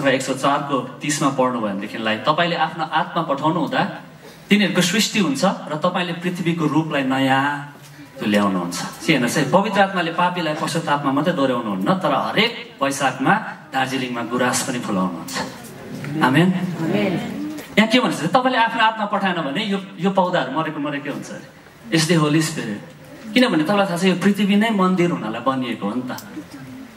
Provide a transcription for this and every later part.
संख्या 104 को 30 मा पढ्नुभयो भनेदेखिलाई तपाईले आफ्नो आत्मा पठाउनु हुँदा तिनीहरूको सृष्टि हुन्छ र तपाईले पृथ्वीको रूपलाई नयाँ ल्याउनुहुन्छ। हेर्नुहोस् है, पवित्र आत्माले पापीलाई पश्चातापमा मात्रै दोहोऱ्याउनुहुन्न, तर हरेक वैशाखमा दार्जिलिङमा गुराँस पनि फुलाउनुहुन्छ। आमेन। यहाँ के भन्छ, तपाईले आफ्नो आत्मा पठाएन भने यो पौधाहरू मरेकै हुन्छ अरे। It's the Holi spirit. किनभने तपाईँलाई थाहा छ यो पृथ्वी नै मन्दिर हुनलाई बनिएको हो नि त।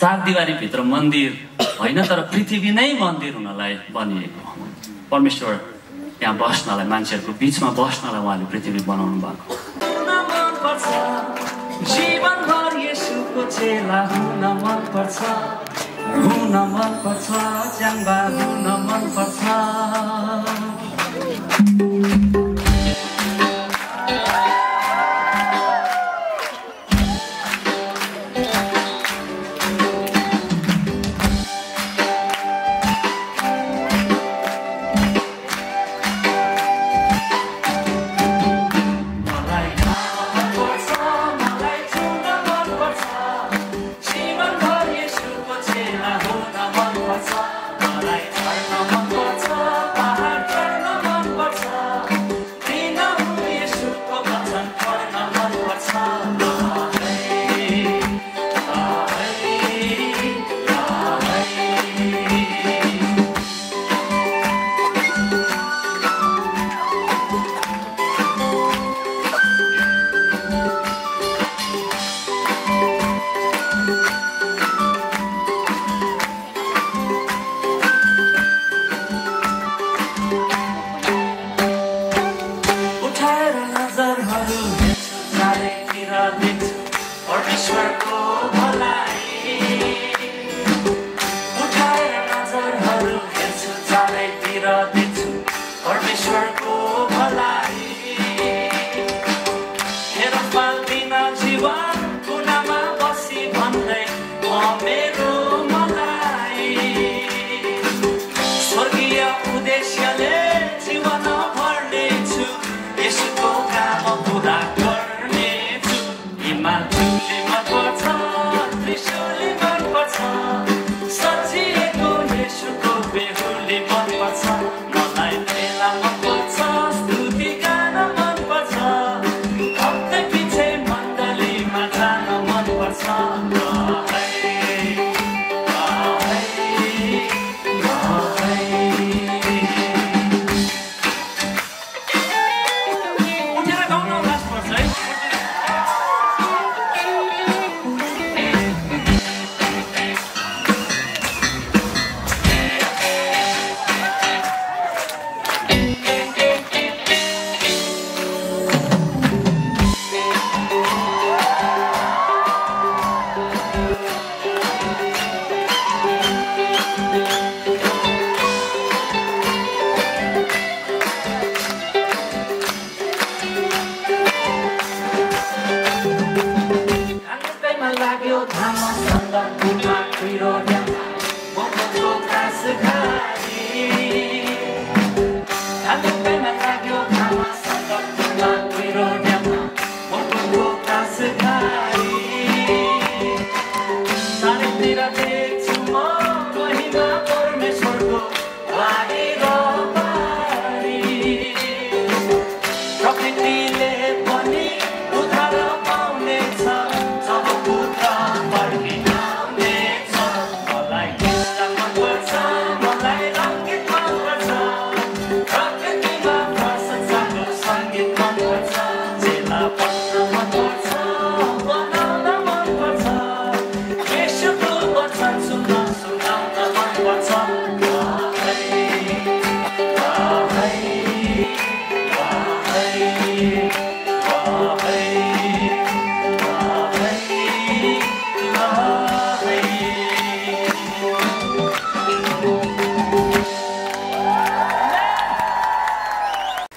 4 दिवारी भित्र मन्दिर होइन, तर पृथ्वी नै मन्दिर हुनलाई बनिएको हो। परमेश्वर यहाँ बस्नलाई, मान्छेहरूको बिचमा बस्नलाई उहाँले पृथ्वी बनाउनु भएको। जीवनभर येशूको चेला हुन मन पर्छ, हुन मन पर्छ, च्याङ्बा हुन मन पर्छ।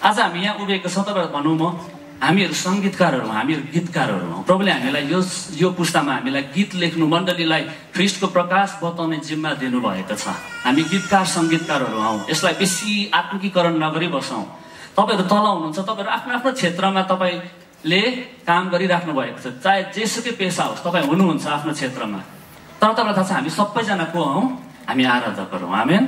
आज हामी यहाँ उभिएको छौँ, तपाईँहरू भनौँ म हामीहरू सङ्गीतकारहरू हौँ, हामीहरू गीतकारहरू हौँ। प्रभुले हामीलाई यो पुस्तामा हामीलाई गीत लेख्नु, मण्डलीलाई ख्रीष्टको प्रकाश बताउने जिम्मा दिनुभएको छ। हामी गीतकार सङ्गीतकारहरू हौँ। यसलाई बेसी आत्मिकीकरण नगरी बसौँ। तपाईँहरू तल हुनुहुन्छ, तपाईँहरू आफ्नो आफ्नो क्षेत्रमा तपाईँले काम गरिराख्नु भएको छ। चाहे जेसुकै पेसा होस्, तपाईँ हुनुहुन्छ आफ्नो क्षेत्रमा। तर तपाईँलाई थाहा छ हामी सबैजना को हौँ? हामी आराधक गरौँ। आमेन।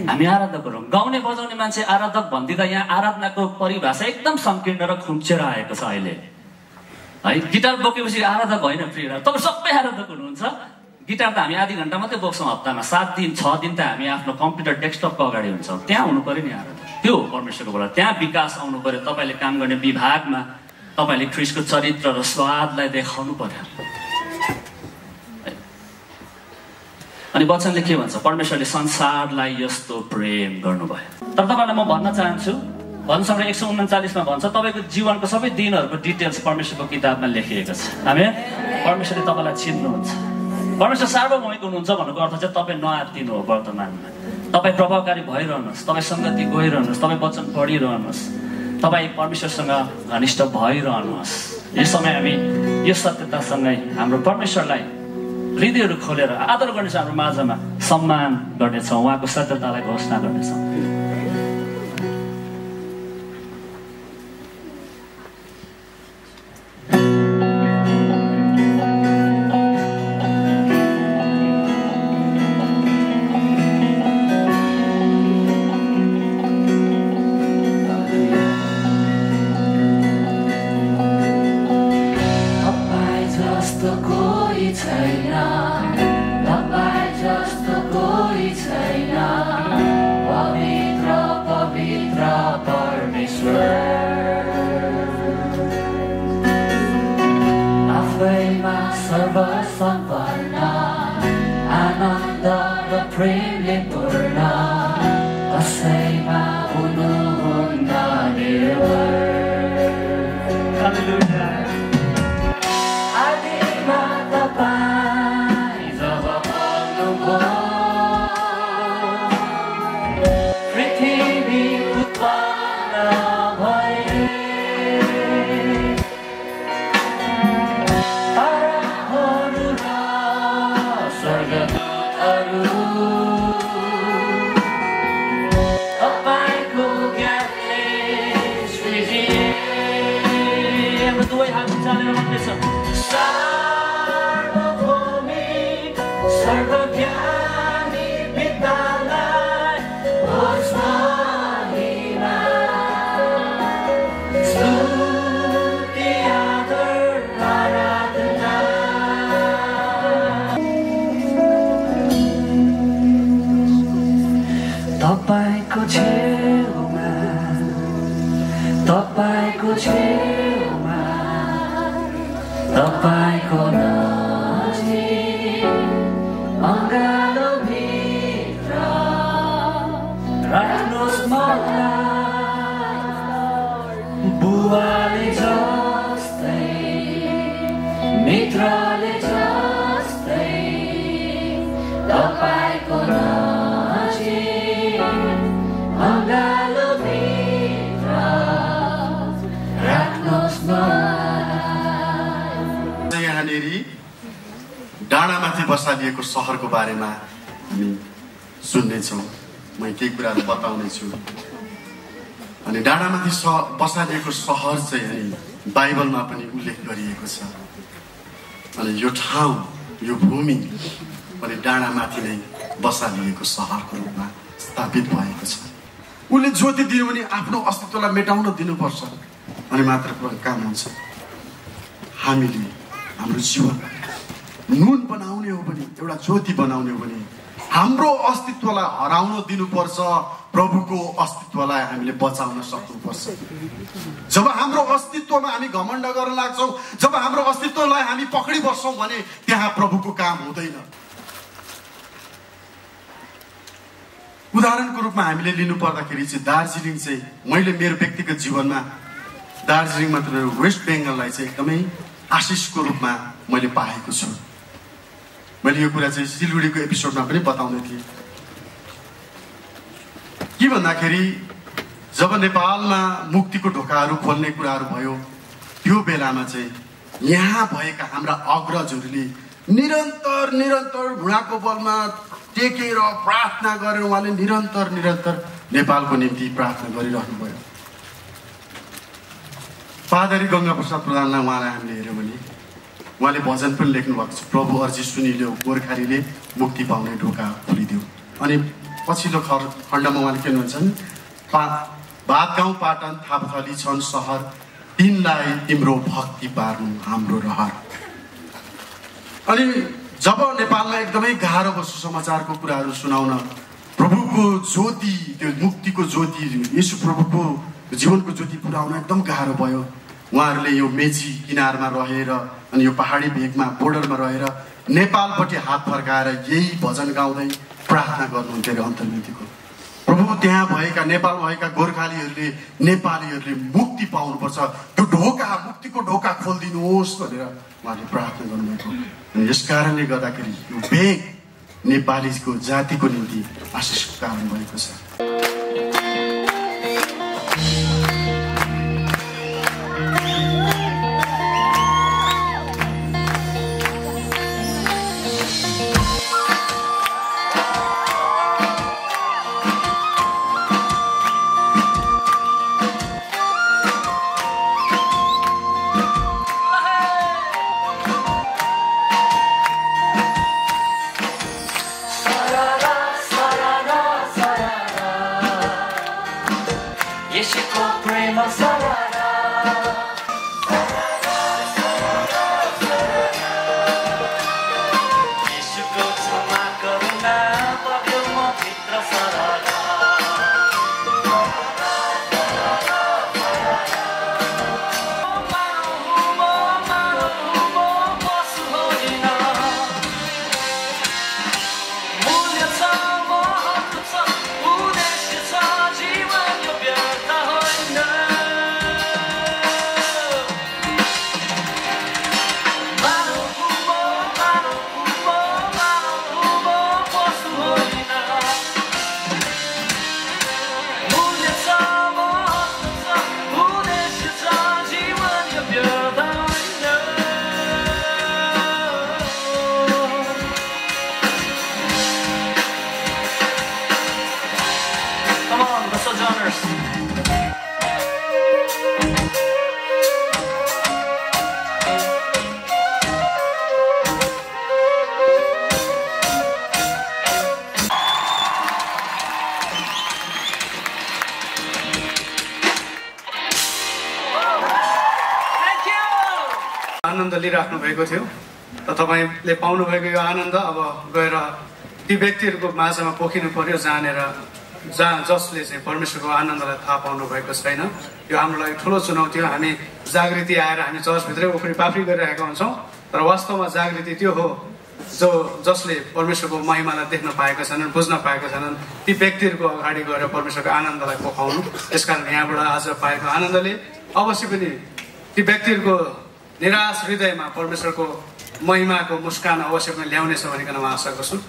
हामी आराधक गरौँ। गाउने बजाउने मान्छे आराधक भन्दिँदा यहाँ आराधनाको परिभाषा एकदम संकीर्ण र खुम्चेर आएको छ अहिले है। गिटार बोकेपछि आराधक होइन प्रिय, तपाईँ सबै आराधक हुनुहुन्छ। गिटार त हामी आधी घन्टा मात्रै बोक्छौँ हप्तामा, 7 दिन 6 दिन त हामी आफ्नो कम्प्युटर डेस्कटपको अगाडि हुन्छौँ। त्यहाँ हुनु पर्यो नि आराधक, त्यो हो परमेश्वरको बाट। त्यहाँ विकास आउनु पर्यो। तपाईँले काम गर्ने विभागमा तपाईँले ख्रीष्टको चरित्र र स्वादलाई देखाउनु पर्यो। अनि वचनले के भन्छ? परमेश्वरले संसारलाई यस्तो प्रेम गर्नुभयो। तर तपाईँलाई म भन्न चाहन्छु, भजनसङ्ग्रह 139 मा भन्छ तपाईँको जीवनको सबै दिनहरूको डिटेल्स परमेश्वरको किताबमा लेखिएको छ। आमेन। परमेश्वरले तपाईँलाई चिन्नुहुन्छ। परमेश्वर सार्वभौमिक हुनुहुन्छ भन्नुको अर्थ चाहिँ तपाईँ नआत्तिनु हो। वर्तमानमा तपाईँ प्रभावकारी भइरहनुहोस्, तपाईँ सङ्गति गइरहनुहोस्, तपाईँ वचन पढिरहनुहोस्, तपाईँ परमेश्वरसँग घनिष्ठ भइरहनुहोस्। यस समय हामी यो सत्यतासँगै हाम्रो परमेश्वरलाई हृदयहरू खोलेर आदर गर्नेछौँ, हाम्रो माझमा सम्मान गर्नेछौँ, उहाँको सत्यतालाई घोषणा गर्नेछौँ। डाँडामाथि बसालिएको सहरको बारेमा हामी सुन्नेछौँ। म केही कुराहरू बताउनेछु। अनि डाँडामाथि बसालिएको सहर चाहिँ अनि बाइबलमा पनि उल्लेख गरिएको छ। अनि यो ठाउँ, यो भूमि पनि डाँडामाथि नै बसालिएको सहरको रूपमा स्थापित भएको छ। उसले ज्योति दियो भने आफ्नो अस्तित्वलाई मेटाउन दिनुपर्छ अनि मात्र काम हुन्छ। हामीले हाम्रो जीवन नुन बनाउने हो भने, एउटा ज्योति बनाउने हो भने हाम्रो अस्तित्वलाई हराउन दिनुपर्छ। प्रभुको अस्तित्वलाई हामीले बचाउन सक्नुपर्छ। जब हाम्रो अस्तित्वमा हामी घमण्ड गर्न लाग्छौँ, जब हाम्रो अस्तित्वलाई हामी पक्री बस्छौँ भने त्यहाँ प्रभुको काम हुँदैन। उदाहरणको रूपमा हामीले लिनु पर्दाखेरि चाहिँ दार्जिलिङ चाहिँ मैले मेरो व्यक्तिगत जीवनमा दार्जिलिङ मात्र वेस्ट बेङ्गललाई चाहिँ एकदमै आशिषको रूपमा मैले पाएको छु। मैले यो कुरा चाहिँ सिलगढीको एपिसोडमा पनि बताउँदै थिएँ। के भन्दाखेरि जब नेपालमा मुक्तिको ढोकाहरू खोल्ने कुराहरू भयो, त्यो बेलामा चाहिँ यहाँ भएका हाम्रा अग्रजहरूले निरन्तर घुँडाको बलमा टेकेर प्रार्थना गरेर उहाँले निरन्तर नेपालको निम्ति प्रार्थना गरिरहनु भयो। पादरी गङ्गा प्रसाद प्रधानलाई उहाँलाई हामीले हेऱ्यौँ भने उहाँले भजन पनि लेख्नु भएको छ, प्रभु अर्जी सुनिल्यो गोर्खालीले मुक्ति पाउने ढोका खोलिदियो। अनि पछिल्लो खण्डमा उहाँले के भन्नुहुन्छ, भात गाउँ पाटन थापथली छन् सहर, तिनलाई तिम्रो भक्ति पार्नु हाम्रो रहर। अनि जब नेपालमा एकदमै गाह्रो भयो सुसमाचारको कुराहरू सुनाउन, प्रभुको ज्योति, त्यो मुक्तिको ज्योति, यीशु प्रभुको जीवनको ज्योति पुर्याउन एकदम गाह्रो भयो। उहाँहरूले यो मेची किनारमा रहेर अनि यो पहाडी भेगमा बोर्डरमा रहेर नेपालपट्टि हात फर्काएर यही भजन गाउँदै प्रार्थना गर्नुहुन्थ्यो अरे अन्तर्वेदीको। प्रभु त्यहाँ भएका नेपालमा भएका गोर्खालीहरूले नेपालीहरूले मुक्ति पाउनुपर्छ, त्यो ढोका, मुक्तिको ढोका खोलिदिनुहोस् भनेर उहाँले प्रार्थना गर्नुभएको। अनि यस कारणले गर्दाखेरि यो भेग नेपालीको जातिको निम्ति आशिषको कारण भएको छ। आनन्द लिइराख्नु भएको थियो र तपाईँले पाउनुभएको यो आनन्द अब गएर ती व्यक्तिहरूको माझमा पोखिनु पर्यो, जसले चाहिँ परमेश्वरको आनन्दलाई थाहा पाउनु भएको छैन। यो हाम्रो लागि ठुलो चुनौती हो। हामी जागृति आएर हामी चर्चभित्रै उफ्री पाफ्री गरिरहेका हुन्छौँ, तर वास्तवमा जागृति त्यो हो जसले परमेश्वरको महिमालाई देख्न पाएका छैनन्, बुझ्न पाएका छैनन्, ती व्यक्तिहरूको अगाडि गएर परमेश्वरको आनन्दलाई पोखाउनु। त्यसकारण यहाँबाट आज पाएको आनन्दले अवश्य पनि ती व्यक्तिहरूको निराश हृदयमा परमेश्वरको महिमाको मुस्कान अवश्य पनि ल्याउनेछ भनिकन म आशा गर्छु।